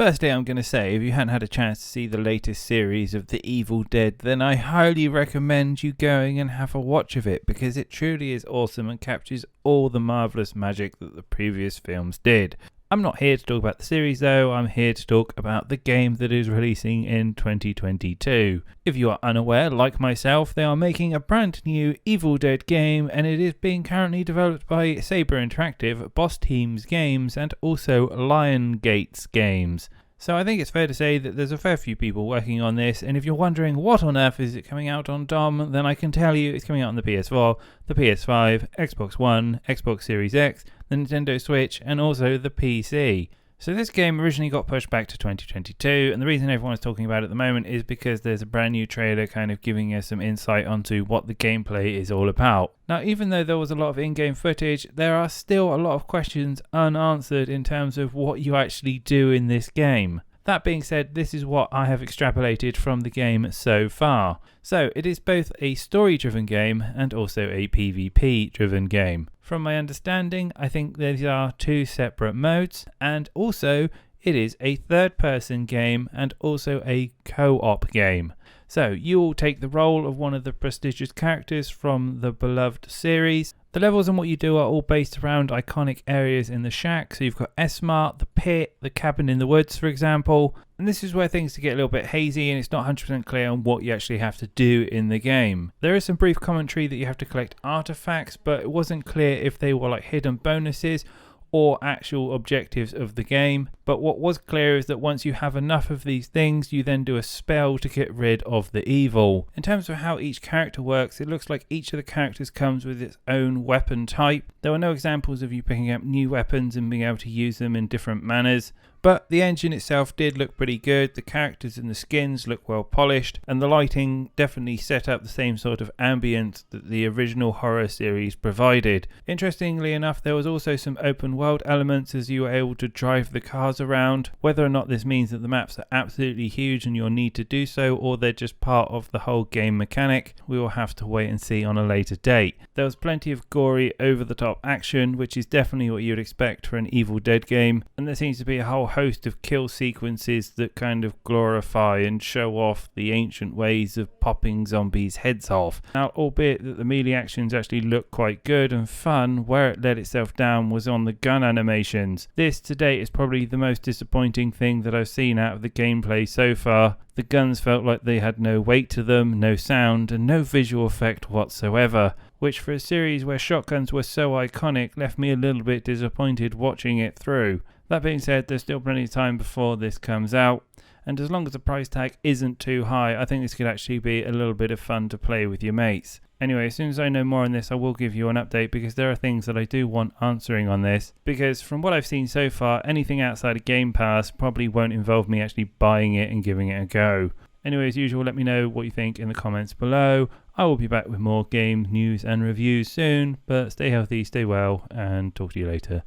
Firstly, I'm going to say, if you hadn't had a chance to see the latest series of The Evil Dead, then I highly recommend you going and have a watch of it, because it truly is awesome and captures all the marvellous magic that the previous films did. I'm not here to talk about the series though, I'm here to talk about the game that is releasing in 2022. If you are unaware, like myself, they are making a brand new Evil Dead game, and it is being currently developed by Saber Interactive, Boss Teams Games and also Lion Gates Games. So I think it's fair to say that there's a fair few people working on this, and if you're wondering what on earth is it coming out on Dom, then I can tell you it's coming out on the PS4, the PS5, Xbox One, Xbox Series X, the Nintendo Switch, and also the PC. So this game originally got pushed back to 2022, and the reason everyone's talking about it at the moment is because there's a brand new trailer kind of giving us some insight onto what the gameplay is all about. Now, even though there was a lot of in-game footage, there are still a lot of questions unanswered in terms of what you actually do in this game. That being said, this is what I have extrapolated from the game so far. So it is both a story-driven game and also a PvP-driven game. From my understanding, I think these are two separate modes, and also it is a third-person game and also a co-op game. So you will take the role of one of the prestigious characters from the beloved series. The levels and what you do are all based around iconic areas in the shack. So you've got S-Mart, the pit, the cabin in the woods, for example. And this is where things get a little bit hazy and it's not 100% clear on what you actually have to do in the game. There is some brief commentary that you have to collect artifacts, but it wasn't clear if they were like hidden bonuses or actual objectives of the game. But what was clear is that once you have enough of these things, you then do a spell to get rid of the evil. In terms of how each character works, it looks like each of the characters comes with its own weapon type. There were no examples of you picking up new weapons and being able to use them in different manners. But the engine itself did look pretty good, the characters and the skins look well polished, and the lighting definitely set up the same sort of ambience that the original horror series provided. Interestingly enough, there was also some open world elements as you were able to drive the cars around. Whether or not this means that the maps are absolutely huge and you'll need to do so, or they're just part of the whole game mechanic, we will have to wait and see on a later date. There was plenty of gory, over-the-top action, which is definitely what you would expect for an Evil Dead game, and there seems to be a whole host of kill sequences that kind of glorify and show off the ancient ways of popping zombies' heads off. Now, albeit that the melee actions actually look quite good and fun, where it let itself down was on the gun animations. This to date is probably the most disappointing thing that I've seen out of the gameplay so far. The guns felt like they had no weight to them, no sound, and no visual effect whatsoever, which for a series where shotguns were so iconic left me a little bit disappointed watching it through. That being said, there's still plenty of time before this comes out, and as long as the price tag isn't too high, I think this could actually be a little bit of fun to play with your mates. Anyway, as soon as I know more on this, I will give you an update, because there are things that I do want answering on this, because from what I've seen so far, anything outside of Game Pass probably won't involve me actually buying it and giving it a go. Anyway, as usual, let me know what you think in the comments below. I will be back with more game news and reviews soon, but stay healthy, stay well, and talk to you later.